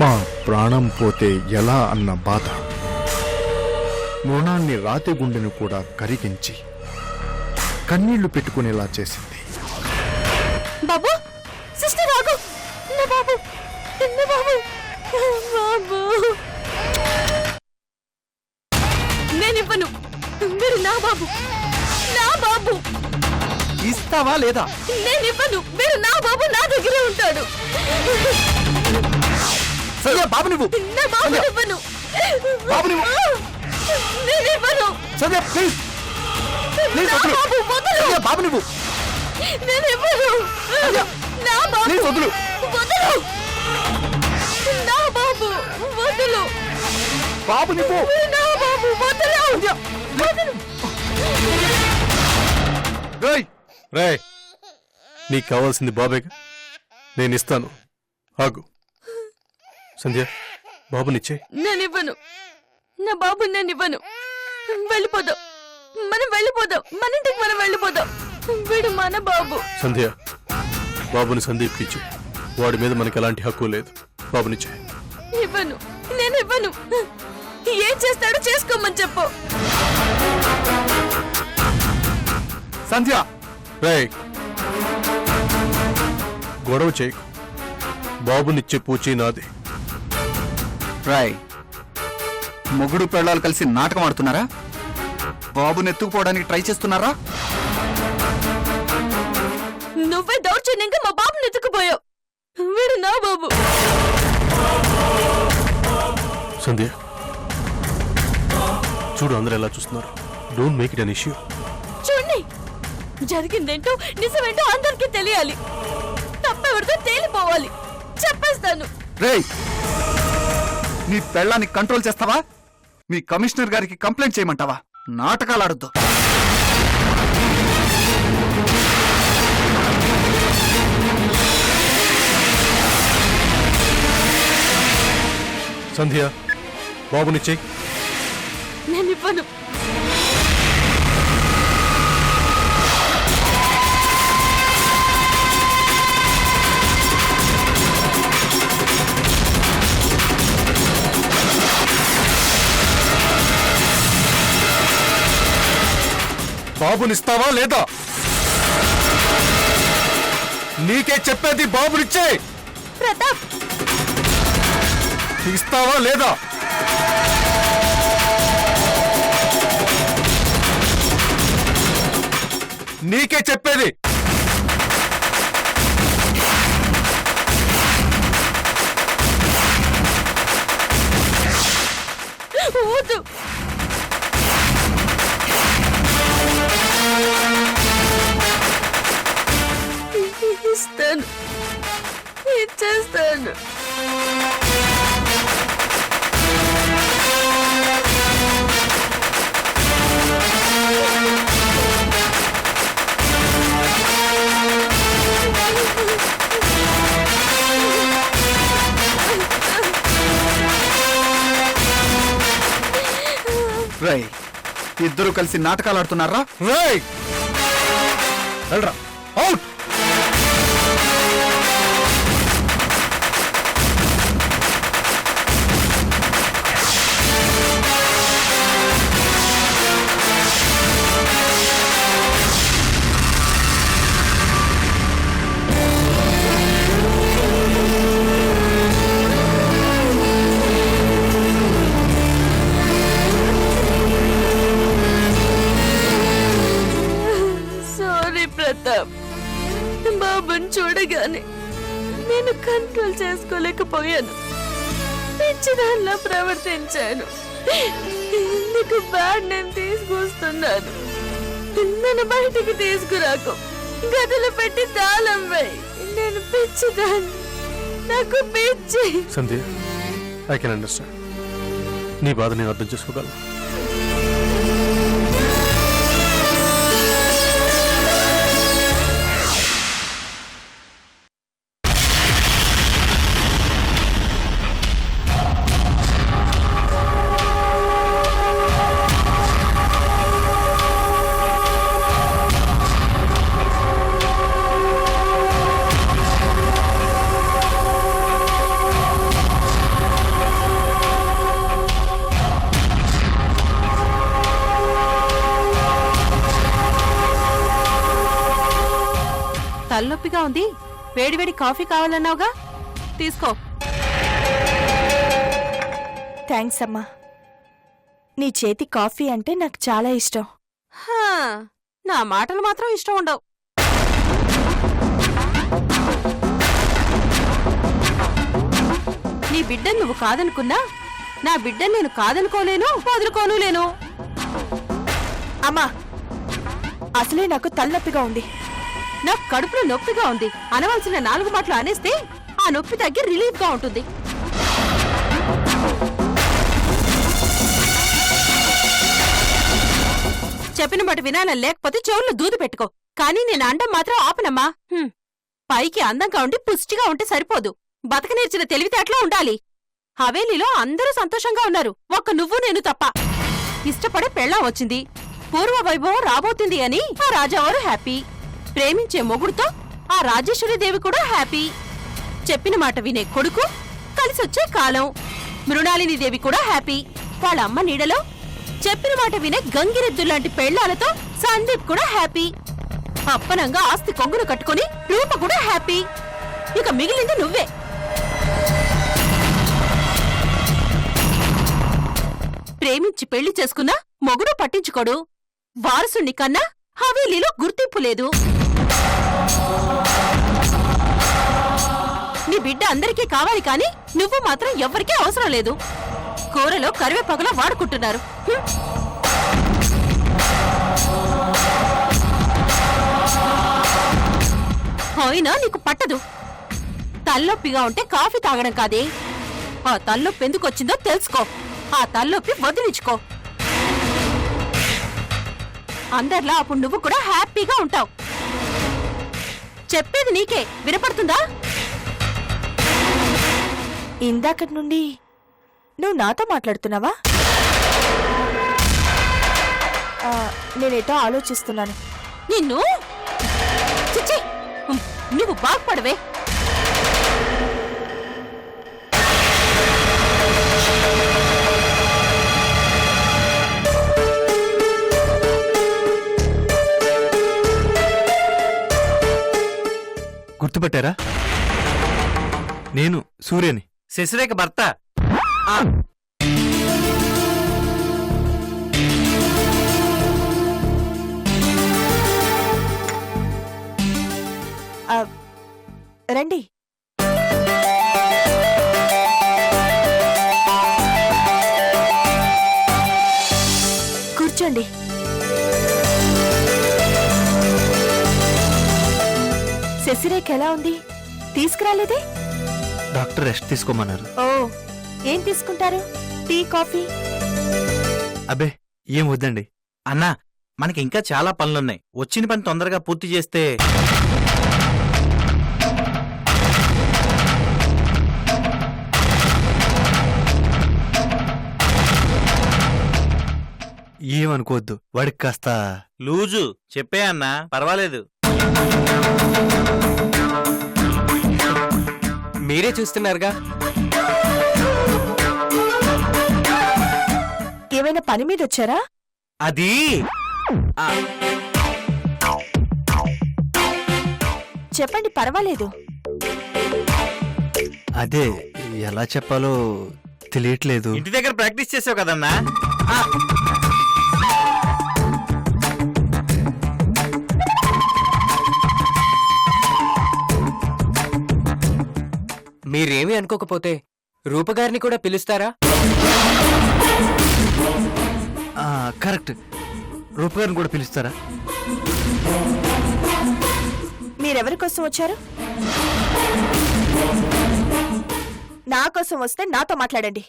మా ప్రాణం పోతే ఎలా అన్న బాధ మృణాన్ని రాతి గుండెను కూడా కరిగించి కన్నీళ్లు పెట్టుకునేలా చేసింది. బాబు, సిస్టర్ ఆగు. నా బాబు, నా బాబు, బాబు. నేనివ్వను. మీరు నా బాబు, నా బాబు. ఇస్తావా లేదా? నేనివ్వను. మీరు నా బాబు, నా దగ్గరే ఉంటాడు. సంధ్య, బాబు నువ్వు. నా బాబు ఇవ్వను. బాబు నువ్వు. నేనివ్వను. సంధ్య ప్లీజ్ ప్లీజ్ నా వదులు. బాబు వదులు. సంధ్య, బాబు నువ్వు. నేనివ్వను. నా బాబు ప్లీజ్ వదులు. వదులు. నా బాబు వదులు. బాబు నువ్వు. నా బాబు వదులు. సంధ్య, వదులు. రేయ్ రేయ్, నీకు కావాల్సింది బాబేగా, నేను ఇస్తాను. ఆగు. సంధ్య, బాబునిచ్చే. నేనివ్వను. నా బాబు నేనివ్వను. వెళ్ళిపోదాం, మనం వెళ్ళిపోదాం. మన ఇంటికి మనం వెళ్ళిపోదాం. వీడు మన బాబు. సంధ్య, బాబుని సందీప్కి ఇచ్చి, వాడి మీద మనకి ఎలాంటి హక్కు లేదు. బాబునిచ్చే. ఇవ్వను. నేను ఇవ్వను. ఏం చేస్తాడో చేసుకోమని చెప్పు. సంధ్య. రేయ్, గొడవ చేయకు. బాబునిచ్చే పూచి నాది. రాయ్, మొగుడు పెళ్ళాలు కలిసి నాటకం ఆడుతున్నారా? బాబుని ఎత్తుకుపోవడానికి ట్రై చేస్తున్నారా? నువ్వే దౌర్జన్యంగా మా బాబుని ఎత్తుకుపోయావు. వీడు నా బాబు. సంధ్య, చూడు అందరూ ఎలా చూస్తున్నారు. Don't make it an issue. చూడండి, జరిగిందేంటో నిజమేంటో అందరికీ తెలియాలి. తప్పెవరితో తేలిపోవాలి. చెప్పేస్తాను. రేయ్, నీ పెళ్ళాన్ని కంట్రోల్ చేస్తావా? మీ కమిషనర్ గారికి కంప్లైంట్ చేయమంటావా? నాటకాలు ఆడొద్దు. సంధ్య, బాబునిచ్చే. నేను ఇవ్వను. బాబునిస్తావా లేదా? నీకే చెప్పేది, బాబునిచ్చే. ప్రతాప్, ఇస్తావా లేదా? నీకే చెప్పేది. వద్దు. ఇస్తాను, ఇచ్చేస్తాను. రేయ్, ఇద్దరు కలిసి నాటకాలు ఆడుతున్నారా? రేయ్, వెళ్ళరా. అవుట్. ప్రతాప్, బాబుని చూడగానే నేను కంట్రోల్ చేసుకోలేకపోయాను. పిచ్చిదానిలా ప్రవర్తించాను. నీకు బ్యాడ్ నేమ్ తీసుకొస్తున్నాను. నన్ను బయటికి తీసుకురాకు. గదిలో పెట్టి తాళం వేయి. నేను పిచ్చిదాన్ని. నాకు పిచ్చి. సంధ్య, ఐ కెన్ అండర్స్టాండ్. నీ బాధ నేను అర్థం చేసుకోగలను. వేడిగా ఉంది, వేడివేడి కాఫీ కావాలన్నావుగా, తీసుకో. థ్యాంక్స్ అమ్మా. నీ చేతి కాఫీ అంటే నాకు చాలా ఇష్టం. హా, నా మాటలు మాత్రం ఇష్టం ఉండవు. నీ బిడ్డను నువ్వు కాదనుకున్నా నా బిడ్డను నేను కాదనుకోలేను, వదులుకోను లేను. అమ్మా, అసలే నాకు తలనొప్పిగా ఉంది. నాకు కడుపులో నొప్పిగా ఉంది అనవలసిన 4 మాటలు అనేస్తే ఆ నొప్పి తగ్గి రిలీఫ్ గా ఉంటుంది. చెప్పిన మాట వినాలని లేకపోతే చెవుల్లో దూది పెట్టుకో, కానీ నేను అండం మాత్రం ఆపనమ్మా. పైకి అందంగా ఉండి పుష్టిగా ఉంటే సరిపోదు, బతక నేర్చిన తెలివితేటలో ఉండాలి. హవేలీలో అందరూ సంతోషంగా ఉన్నారు, ఒక్క నువ్వు నేను తప్ప. ఇష్టపడే పెళ్ళాం వచ్చింది, పూర్వ వైభవం రాబోతుంది అని ఆ రాజావారు హ్యాపీ. ప్రేమించే మొగుడుతో ఆ రాజేశ్వరీదేవి కూడా హ్యాపీ. చెప్పిన మాట వినే కొడుకు, కలిసొచ్చే కాలం. మృణాలినీదేవి కూడా హ్యాపీ. వాళ్ళ అమ్మ నీడలో చెప్పిన మాట వినే గంగిరెద్దులాంటి పెళ్లాలతో సందీప్ కూడా హ్యాపీ. అప్పనంగా ఆస్తి కొంగును కట్టుకుని రూప కూడా హ్యాపీ. ఇక మిగిలింది నువ్వే. ప్రేమించి పెళ్లి చేసుకున్నా మొగుడు పట్టించుకోడు, వారసుని కన్నా హవేలీలో గుర్తింపు లేదు. నీ బిడ్డ అందరికీ కావాలి కాని నువ్వు మాత్రం ఎవ్వరికీ అవసరం లేదు. కూరలో కరివేపాకులా వాడుకుంటున్నారు. అయినా నీకు పట్టదు. తలనొప్పిగా ఉంటే కాఫీ తాగడం కాదే, ఆ తలనొప్పి ఎందుకొచ్చిందో తెలుసుకో, ఆ తలనొప్పి వదిలించుకో. అందర్లా అప్పుడు నువ్వు కూడా హ్యాపీగా ఉంటావు. చెప్పేది నీకే వినపడుతుందా? ఇందాకటి నుండి నువ్వు నాతో మాట్లాడుతున్నావా? నేనేటో ఆలోచిస్తున్నాను. నిన్ను చిచ్చి, నువ్వు బాగుపడవే. గుర్తుపట్టారా? నేను సూర్యని, శశిరేఖ భర్త. రండి. కూర్చోండి. శశిరేఖ ఎలా ఉంది? తీసుకురాలేదే? Doctor rest తీసుకోమన్నారు. ఓ, ఏం తీసుకుంటారు? Tea, coffee? అబ్బే ఏం వద్దండి. అన్నా, మనకి ఇంకా చాలా పనులున్నాయి, వచ్చిన పని తొందరగా పూర్తి చేస్తే. ఏమనుకోవద్దు, వాడికి కాస్త లూజు. చెప్పే అన్నా, పర్వాలేదు. మీరే చూస్తున్నారుగా. ఏమైనా పని మీద వచ్చారా? అది చెప్పండి, పర్వాలేదు. అదే ఎలా చెప్పాలో తెలియట్లేదు. ఇంటి దగ్గర ప్రాక్టీస్ చేసావు కదన్నా. మీరేమీ అనుకోకపోతే రూపగారిని కూడా పిలుస్తారా? కరెక్ట్, రూపగారిని కూడా పిలుస్తారా? మీరెవరి కోసం వచ్చారు? నా కోసం వస్తే నాతో మాట్లాడండి.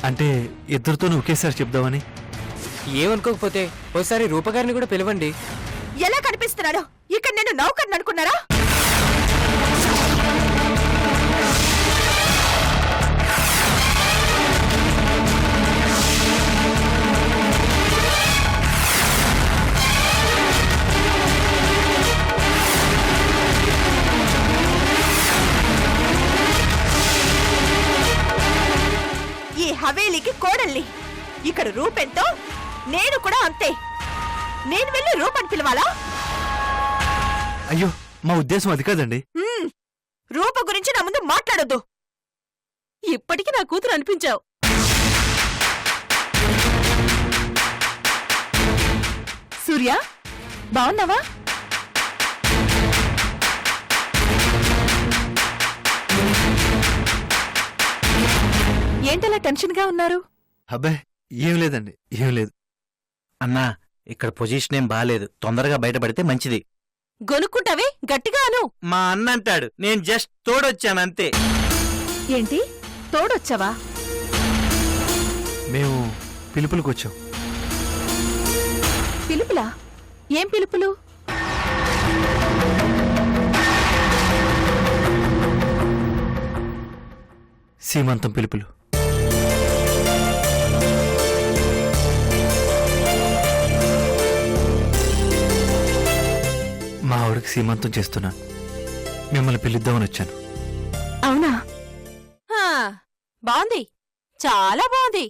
అంటే ఇద్దరితోనూ ఒకేసారి చెప్దామని. ఏమనుకోకపోతే ఓసారి రూపగారిని కూడా పిలవండి. ఎలా కనిపిస్తున్నాడో? ఇక్కడ నేను నౌకర్ని అనుకున్నారా? ఈ హవేలీకి కోడల్ని. ఇక్కడ రూపెంతో నేను కూడా అంతే. నేను వెళ్ళి రూపని పిలవాలా? అయ్యో మా ఉద్దేశం అది కాదండి. రూప గురించి నా ముందు మాట్లాడొద్దు. ఇప్పటికి నా కూతురు అనిపించావు. సూర్య, బాగున్నావా? ఏంటలా టెన్షన్ గా ఉన్నారు? అబ్బాయి ఏం లేదండి, ఏం లేదు. అన్నా ఇక్కడ పొజిషన్ ఏం బాలేదు, తొందరగా బయటపడితే మంచిది. గొనుక్కుంటావే గట్టిగా అను. మా అన్న అంటాడు, నేను జస్ట్ తోడొచ్చానంతే. ఏంటి, తోడొచ్చావా? మేము పిలుపులకు వచ్చాం. పిలుపులా? ఏం పిలుపులు? సీమంతం పిలుపులు. మా ఆవిడకి సీమంతం చేస్తున్నాను. మిమ్మల్ని పిలుద్దామని వచ్చాను. అవునా? హా, బావుంది, చాలా బావుంది.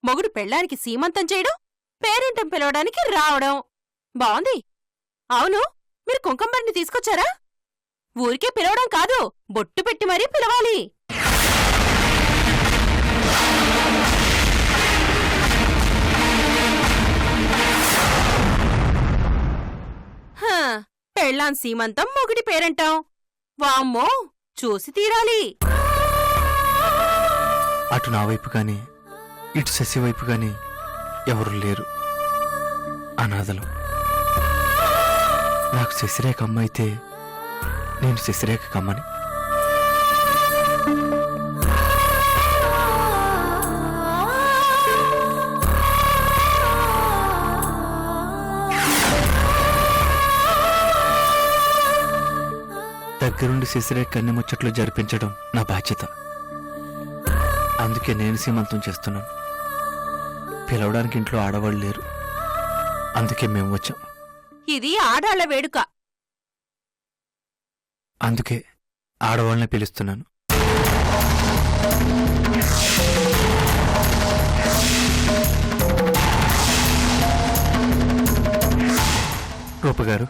మొగుడు పెళ్ళానికి సీమంతం చేయడం, పేరెంటం పిలవడానికి రావడం బావుంది. అవును, మీరు కుంకుమరిని తీసుకొచ్చారా? ఊరికే పిలవడం కాదు, బొట్టు పెట్టి మరీ పిలవాలి. హా, పెళ్ళాం సీమంతం, మొగుడి పేరంటాం. వామ్మో, చూసి తీరాలి. అటు నా వైపు కానీ ఇటు శశి వైపు కానీ ఎవరు లేరు. అనాథలు. నాకు శశిరేఖ అమ్మ అయితే నేను శశిరేఖ కమ్మని. దగ్గరుండి శశిరేఖ కన్నె ముచ్చట్లు జరిపించడం నా బాధ్యత. అందుకే నేను సీమంతం చేస్తున్నాను. పిలవడానికి ఇంట్లో ఆడవాళ్ళు లేరు, అందుకే మేము వచ్చాం. ఇది ఆడాళ్ల వేడుక. అందుకే ఆడవాళ్ళని పిలుస్తున్నాను. రూపగారు,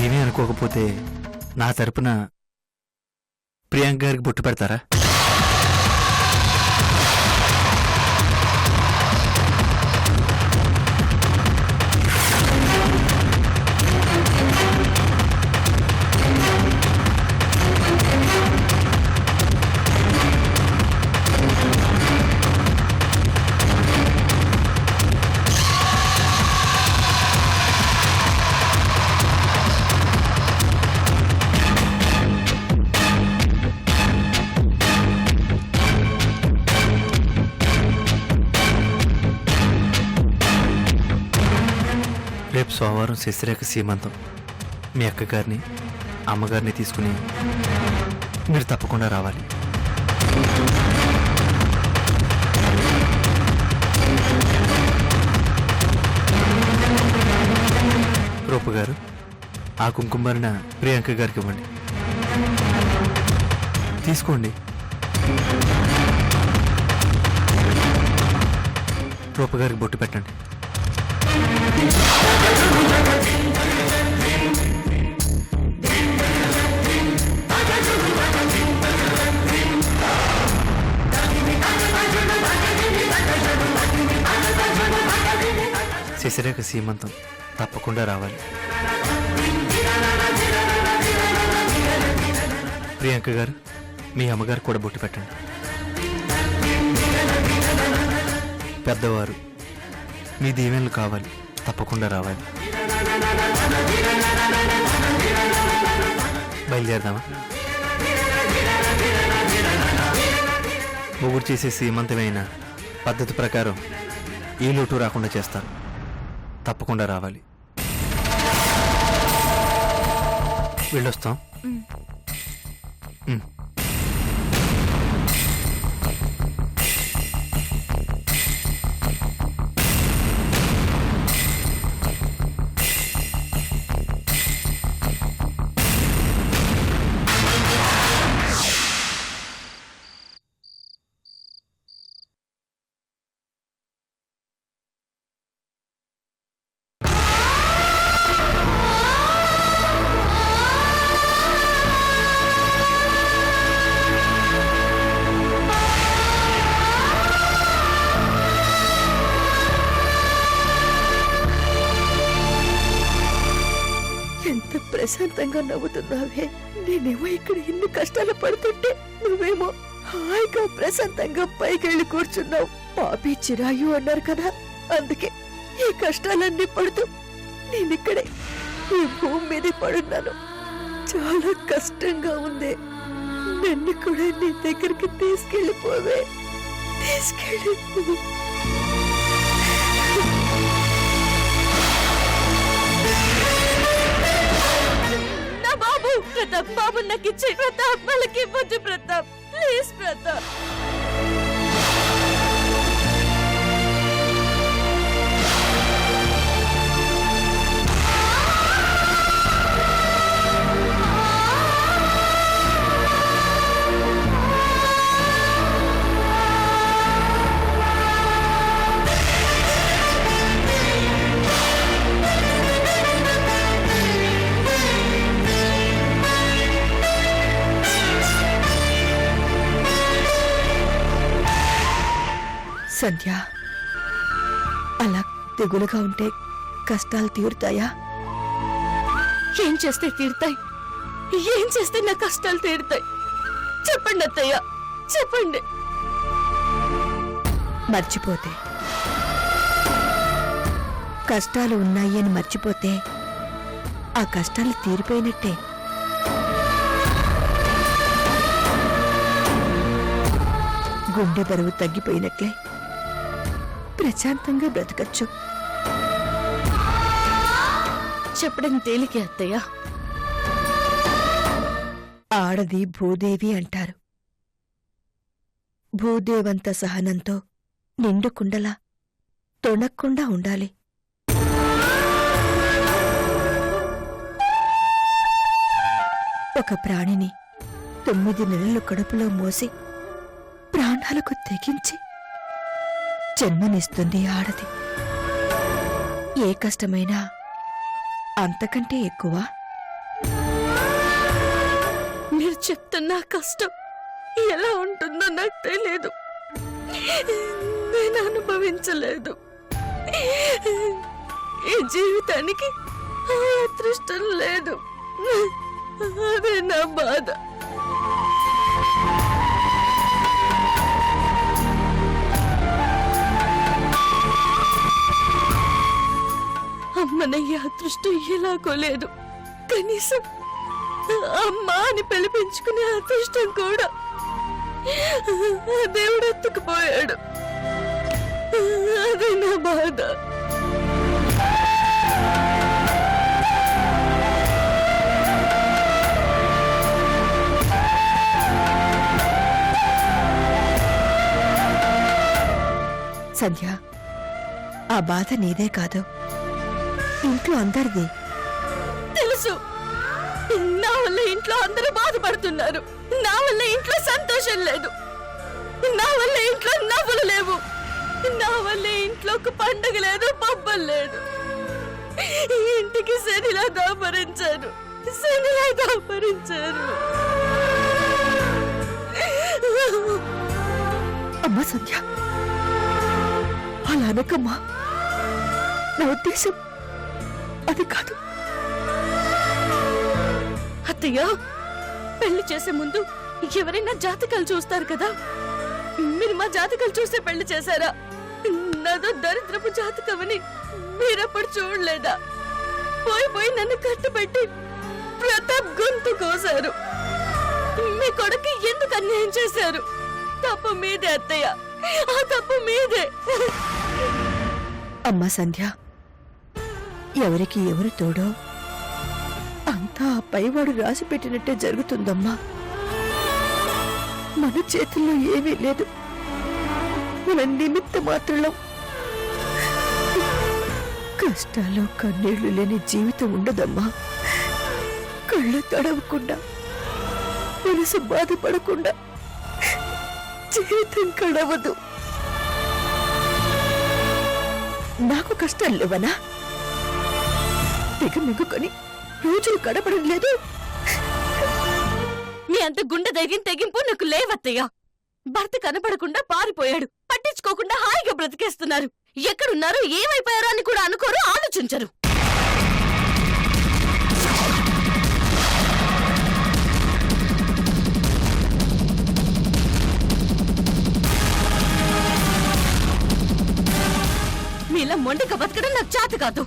ఏమీ అనుకోకపోతే నా తరపున ప్రియాంక గారికి బొట్టు పెడతారా? రేపు సోమవారం శశిరేఖ సీమంతం. మీ అక్కగారిని అమ్మగారిని తీసుకుని మీరు తప్పకుండా రావాలి. రూపు గారు, ఆ కుంకుమరిన ప్రియాంక గారికి ఇవ్వండి. తీసుకోండి. రూపు గారికి బొట్టు పెట్టండి. శశిరేఖ సీమంతం తప్పకుండా రావాలి. ప్రియాంక గారు, మీ అమ్మగారు కూడా బొట్టు పెట్టండి. పెద్దవారు, మీ దీవెనలు కావాలి, తప్పకుండా రావాలి. బయలుదేరదామా? మొగుడు చేసే సీమంతమైన పద్ధతి ప్రకారం ఈ లోటు రాకుండా చేస్తారు. తప్పకుండా రావాలి. వెళ్ళొస్తాం. ప్రశాంతంగా నవ్వుతున్నావే, నేనేమో ఇక్కడ ఇన్ని కష్టాలు పడుతుంటే నువ్వేమో హాయిగా ప్రశాంతంగా పైకెళ్ళి కూర్చున్నావు. పాపి చిరాయు అన్నారు కదా, అందుకే ఈ కష్టాలన్నీ పడుతూ నేనిక్కడే ఈ భూమి మీద పడున్నాను. చాలా కష్టంగా ఉంది. నన్ను కూడా నీ దగ్గరికి తీసుకెళ్ళిపోవే, తీసుకెళ్ళిపో. నా బాబు ప్రతాప్, బాబు నాకు ఇచ్చే ప్రతాప్, వాళ్ళకి ఇవ్వద్దు ప్రతాప్, ప్లీజ్ ప్రతాప్. సంధ్య, అలా దిగులుగా ఉంటే కష్టాలు తీరుతాయా? ఏం చేస్తే తీరుతాయి? ఏం చేస్తే నా కష్టాలు తీరుతాయి? చెప్పండి అత్తయ్య, చెప్పండి. మర్చిపోతే, కష్టాలు ఉన్నాయి అని మర్చిపోతే ఆ కష్టాలు తీరిపోయినట్టే. గుండె బరువు తగ్గిపోయినట్లే ప్రశాంతంగా బ్రతకచ్చు. చెప్పడం తేలికే అత్తయ్య. ఆడది భూదేవి అంటారు. భూదేవంత సహనంతో నిండు కుండలా తొణక్కుండా ఉండాలి. ఒక ప్రాణిని 9 నెలలు కడుపులో మోసి ప్రాణాలకు తెగించి జన్మనిస్తుంది ఆడది. ఏ కష్టమైనా అంతకంటే ఎక్కువ. మీరు చెప్తున్న కష్టం ఎలా ఉంటుందో నాకు తెలియదు, నేను అనుభవించలేదు. ఈ జీవితానికి ఆ అదృష్టం లేదు, అదే నా బాధ. అమ్మనయ్య అదృష్టం ఎలాగో లేదు, కనీసం అమ్మా అని పిలిపించుకునే అదృష్టం కూడా దేవుడు ఎత్తుకుపోయాడు. అదే నా బాధ. సంధ్య, ఆ బాధ నీదే కాదు, ఇంట్లో అందరిది. తెలుసు, నా వల్ల ఇంట్లో అందరూ బాధపడుతున్నారు. నా వల్ల ఇంట్లో సంతోషం లేదు, నా వల్ల ఇంట్లో నవ్వులు లేవు, నా వల్ల ఇంట్లో ఒక పండుగ లేదు, పబ్బం లేదు. ఇంటికి శనిలా దాపరించారు, శనిలా దాపరించారు. అమ్మా సంధ్య, అలా అనకమ్మా. నా ఉద్దేశం అది కాదు. అత్తయ్య, పెళ్లి చేసే ముందు ఎవరైనా జాతకాలు చూస్తారు కదా, మీరు మా జాతకాలు చూసే పెళ్లి చేశారా? నాదో దరిద్రపు జాతకమని మీరప్పుడు చూడలేదా? పోయి నన్ను కట్టుబెట్టి ప్రతాప్ గొంతు కోసారు. మీ కొడుకు ఎందుకు అన్యాయం చేశారు? తప్పు మీదే అత్తయ్య, ఆ తప్పు మీదే. అమ్మా సంధ్య, ఎవరికి ఎవరు తోడో అంతా ఆ పైవాడు రాసి పెట్టినట్టే జరుగుతుందమ్మా. మన చేతుల్లో ఏమీ లేదు, మన నిమిత్త మాత్రం. కష్టాలు కన్నీళ్లు లేని జీవితం ఉండదమ్మా. కళ్ళు తడవకుండా, మనసు బాధపడకుండా జీవితం గడవదు. నాకు కష్టాలు లేవనా? మిగుకొని రోజులు గడపడం లేదు. మీ అంత గుండె ధైర్యం తెగింపు నాకు లేవత్తయ్యా. భర్త కనపడకుండా పారిపోయాడు, పట్టించుకోకుండా హాయిగా బ్రతికేస్తున్నారు. ఎక్కడున్నారు, ఏమైపోయారో అని కూడా అనుకోరు, ఆలోచించరు. మొండిగా బతకడం నాకు చేత కాదు.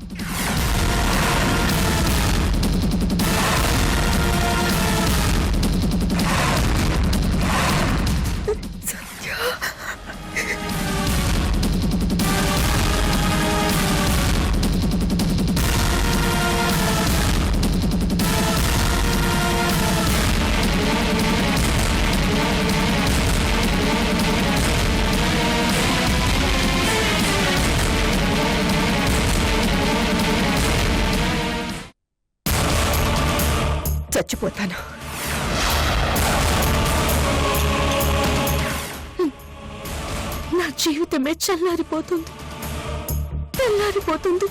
చచ్చిపోతాను. నా జీవితమే చల్లారిపోతుంది, తెల్లారిపోతుంది.